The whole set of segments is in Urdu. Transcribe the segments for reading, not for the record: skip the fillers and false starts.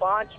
5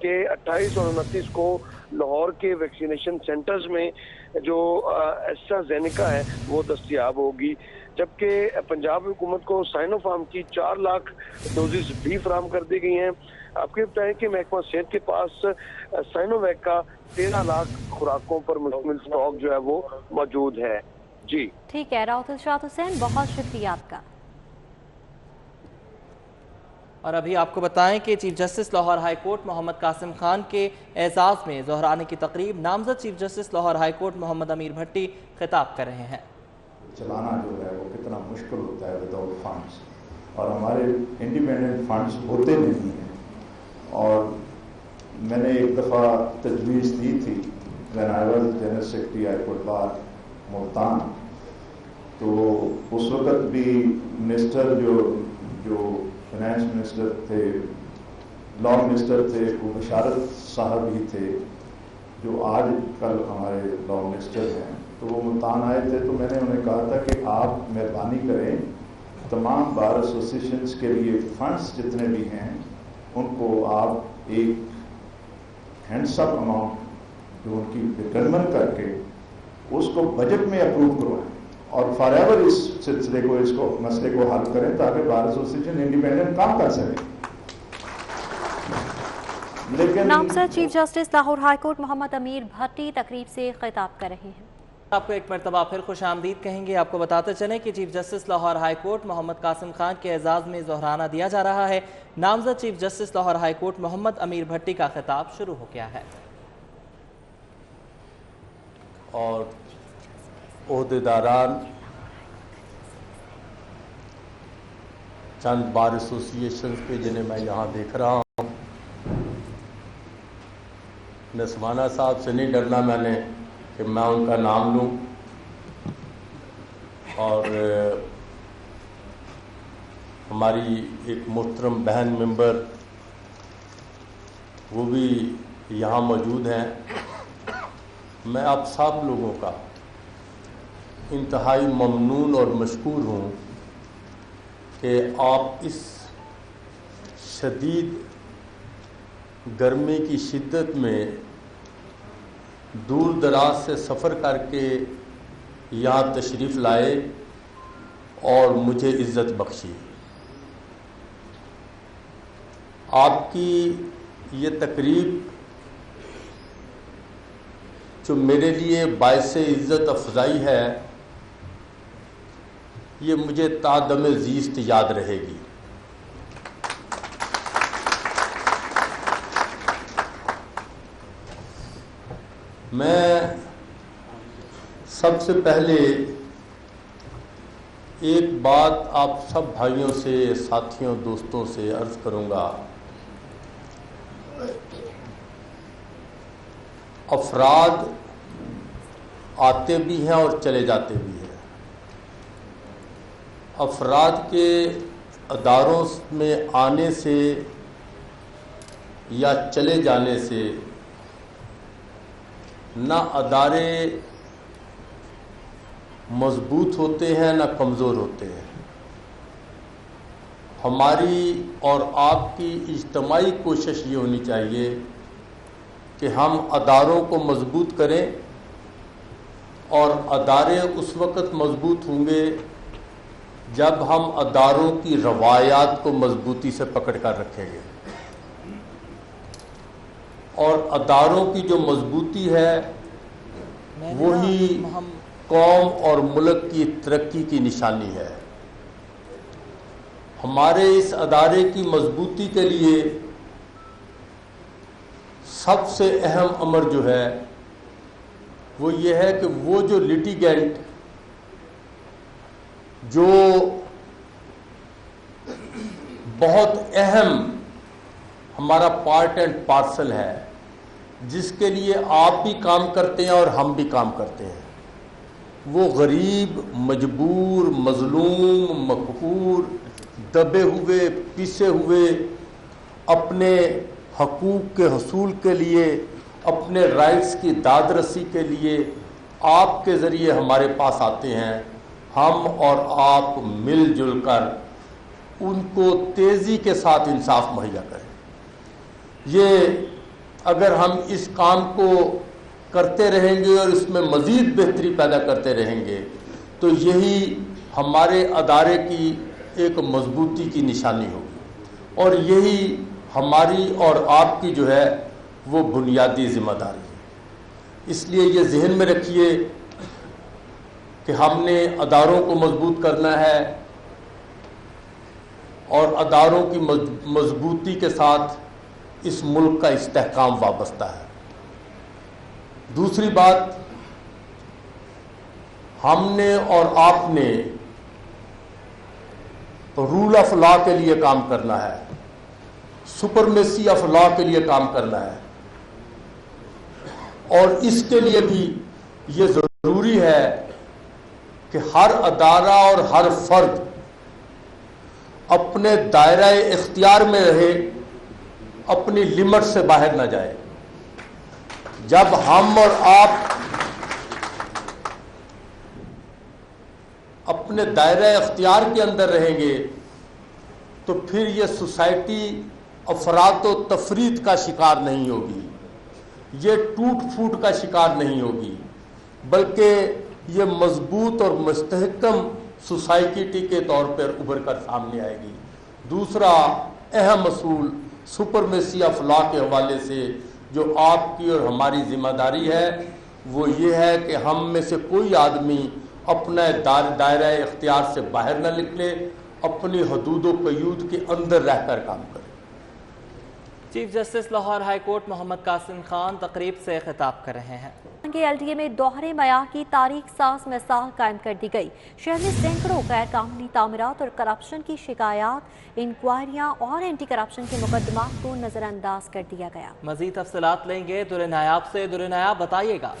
کہ 28 اور 29 کو لاہور کے ویکسینیشن سینٹرز میں جو ایسٹرازینیکا ہے وہ دستیاب ہوگی، جبکہ پنجاب حکومت کو سائنو فارم کی 4 لاکھ ڈوزز بھی فراہم کر دی گئی ہیں۔ آپ کو بتائیں کہ محکمہ صحت کے پاس سائنو ویک کا 13 لاکھ خوراکوں پر مشتمل اسٹاک جو ہے وہ موجود ہے۔ جی ٹھیک ہے، راؤت ارشاد حسین، بہت شکریہ آپ کا۔ اور ابھی آپ کو بتائیں کہ chief justice Lahore high court Muhammad Qasim Khan کے اعزاز میں ظہرانے کی تقریب نامزد chief justice Lahore high court Muhammad Amir Bhatti خطاب کر رہے ہیں۔ چلانا جو ہے وہ کتنا مشکل ہوتا ہے وداؤٹ فنڈس، اور ہمارے انڈیپینڈنٹ فنڈس ہوتے نہیں ہیں۔ اور میں نے ایک دفعہ تجویز دی تھی when I was general secretary high court bar Multan, تو اس وقت بھی منسٹر جو فائنانس منسٹر تھے، لا منسٹر تھے، وہ بشارت صاحب ہی تھے جو آج کل ہمارے لا منسٹر ہیں، تو وہ ملتان آئے تھے۔ تو میں نے انہیں کہا تھا کہ آپ مہربانی کریں تمام بار ایسوسیشنز کے لیے فنڈس جتنے بھی ہیں ان کو آپ ایک ہینڈس اپ اماؤنٹ جو ان کی ڈٹرمن کر کے اس کو بجٹ میں اپروو کروائیں اور فار ایور اس سلسلے کو مسئلے کو حل کریں تاکہ بار ایسوسیشن انڈیپینڈنٹ کام کر سکے۔ لیکن نامزد chief justice Lahore high court Muhammad Amir Bhatti تقریب سے خطاب کر رہے ہیں۔ آپ کو ایک مرتبہ پھر خوش آمدید کہیں گے۔ آپ کو بتاتے چلیں کہ chief justice Lahore high court Muhammad Qasim Khan کے اعزاز میں ظہرانہ دیا جا رہا ہے۔ نامزد chief justice Lahore high court Muhammad Amir Bhatti کا خطاب شروع ہو گیا ہے۔ اور عہدیداران، چند بار ایسوسیشنز کے جنہیں میں یہاں دیکھ رہا ہوں، نسوانہ صاحب سے نہیں ڈرنا میں نے کہ میں ان کا نام لوں، اور ہماری ایک محترم بہن ممبر وہ بھی یہاں موجود ہیں۔ میں آپ سب لوگوں کا انتہائی ممنون اور مشکور ہوں کہ آپ اس شدید گرمی کی شدت میں دور دراز سے سفر کر کے یہاں تشریف لائے اور مجھے عزت بخشی۔ آپ کی یہ تقریب جو میرے لیے باعث عزت افزائی ہے، یہ مجھے تا دم زیست یاد رہے گی۔ میں سب سے پہلے ایک بات آپ سب بھائیوں سے، ساتھیوں، دوستوں سے عرض کروں گا۔ افراد آتے بھی ہیں اور چلے جاتے بھی ہیں۔ افراد کے اداروں میں آنے سے یا چلے جانے سے نہ ادارے مضبوط ہوتے ہیں نہ کمزور ہوتے ہیں۔ ہماری اور آپ کی اجتماعی کوشش یہ ہونی چاہیے کہ ہم اداروں کو مضبوط کریں، اور ادارے اس وقت مضبوط ہوں گے جب ہم اداروں کی روایات کو مضبوطی سے پکڑ کر رکھیں گے، اور اداروں کی جو مضبوطی ہے وہی قوم اور ملک کی ترقی کی نشانی ہے۔ ہمارے اس ادارے کی مضبوطی کے لیے سب سے اہم امر جو ہے وہ یہ ہے کہ وہ جو لیٹیگینٹ جو بہت اہم ہمارا پارٹ اینڈ پارسل ہے، جس کے لیے آپ بھی کام کرتے ہیں اور ہم بھی کام کرتے ہیں، وہ غریب، مجبور، مظلوم، مقہور، دبے ہوئے، پیسے ہوئے، اپنے حقوق کے حصول کے لیے، اپنے رائٹس کی داد رسی کے لیے آپ کے ذریعے ہمارے پاس آتے ہیں۔ ہم اور آپ مل جل کر ان کو تیزی کے ساتھ انصاف مہیا کریں۔ یہ اگر ہم اس کام کو کرتے رہیں گے اور اس میں مزید بہتری پیدا کرتے رہیں گے تو یہی ہمارے ادارے کی ایک مضبوطی کی نشانی ہوگی اور یہی ہماری اور آپ کی جو ہے وہ بنیادی ذمہ داری ہے۔ اس لیے یہ ذہن میں رکھیے کہ ہم نے اداروں کو مضبوط کرنا ہے اور اداروں کی مضبوطی کے ساتھ اس ملک کا استحکام وابستہ ہے۔ دوسری بات، ہم نے اور آپ نے رول آف لا کے لیے کام کرنا ہے، سپرمیسی آف لا کے لیے کام کرنا ہے، اور اس کے لیے بھی یہ ضروری ہے کہ ہر ادارہ اور ہر فرد اپنے دائرہ اختیار میں رہے، اپنی لمٹ سے باہر نہ جائے۔ جب ہم اور آپ اپنے دائرہ اختیار کے اندر رہیں گے تو پھر یہ سوسائٹی افراط و تفریط کا شکار نہیں ہوگی، یہ ٹوٹ پھوٹ کا شکار نہیں ہوگی، بلکہ یہ مضبوط اور مستحکم سوسائٹی کے طور پر ابھر کر سامنے آئے گی۔ دوسرا اہم اصول سپرمیسی آف لا کے حوالے سے جو آپ کی اور ہماری ذمہ داری ہے وہ یہ ہے کہ ہم میں سے کوئی آدمی اپنا دائرہ اختیار سے باہر نہ نکلے، اپنی حدود و قیود کے اندر رہ کر کام کرے۔ Chief justice Lahore high court Muhammad Qasim Khan تقریب سے خطاب کر رہے ہیں۔ ایل ڈی اے میں دوہرے معیار کی تاریخ ساز مثال قائم کر دی گئی۔ شہر میں سینکڑوں غیر قانونی تعمیرات اور کرپشن کی شکایات، انکوائریاں اور اینٹی کرپشن کے مقدمات کو نظر انداز کر دیا گیا۔ مزید تفصیلات لیں گے در نایاب سے۔ در نایاب بتائیے گا۔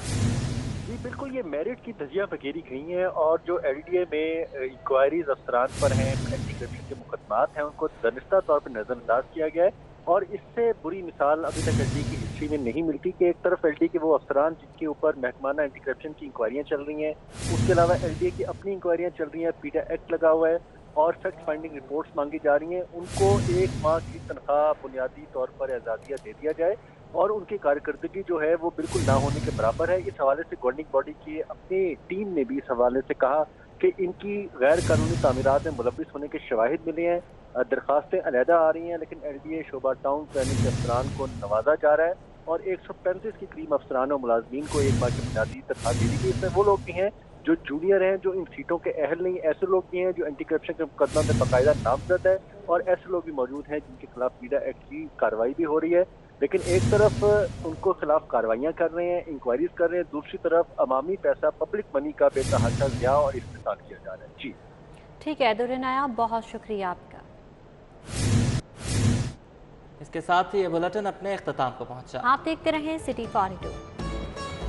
جی بالکل، یہ میرٹ کی تجزیہ فکیری گئی ہیں اور جو ایل ڈی اے میں انکوائریز افسران پر ہیں، اینٹی کرپشن کے مقدمات ہیں، ان کو دانستہ طور پر نظر انداز کیا گیا ہے۔ اور اس سے بری مثال ابھی تک ایل ڈی کی ہسٹری میں نہیں ملتی کہ ایک طرف ایل ڈی کے وہ افسران جن کے اوپر محکمانہ اینٹی کرپشن کی انکوائریاں چل رہی ہیں، اس کے علاوہ ایل ڈی کی اپنی انکوائریاں چل رہی ہیں، پیٹا ایکٹ لگا ہوا ہے اور فیکٹ فائنڈنگ رپورٹس مانگی جا رہی ہیں، ان کو 1 ماہ کی تنخواہ بنیادی طور پر اعزازیہ دے دیا جائے اور ان کی کارکردگی جو ہے وہ بالکل نہ ہونے کے برابر ہے۔ اس حوالے سے گورننگ باڈی کی اپنی ٹیم نے بھی اس حوالے سے کہا کہ ان کی غیر قانونی تعمیرات میں ملوث ہونے کے شواہد ملے ہیں، درخواستیں علیحدہ آ رہی ہیں، لیکن ایل ڈی اے شعبہ ٹاؤن پلاننگ کے افسران کو نوازا جا رہا ہے اور 135 کے قریب افسران اور ملازمین کو 1 ماہ کی بنیادی تنخواہ دے دی گئی۔ اس میں وہ لوگ بھی ہیں جو جونیئر ہیں، جو ان سیٹوں کے اہل نہیں، ایسے لوگ بھی ہیں جو اینٹی کرپشن کے مقدمہ میں باقاعدہ نامزد ہے اور ایسے لوگ بھی موجود ہیں جن کے خلاف پیڈا ایکٹ کی کارروائی بھی ہو رہی ہے۔ لیکن ایک طرف ان کو خلاف کاروائیاں کر رہے ہیں، انکوائریز کر رہے ہیں، دوسری طرف عوامی پیسہ، پبلک منی کا بے تحاشا ضیاع اور استحصال کیا جا رہا ہے۔ جی ٹھیک ہے در نایاب، بہت شکریہ آپ کا۔ اس کے ساتھ ہی یہ بلیٹن اپنے اختتام کو پہنچا۔ آپ دیکھتے رہیں سٹی 42۔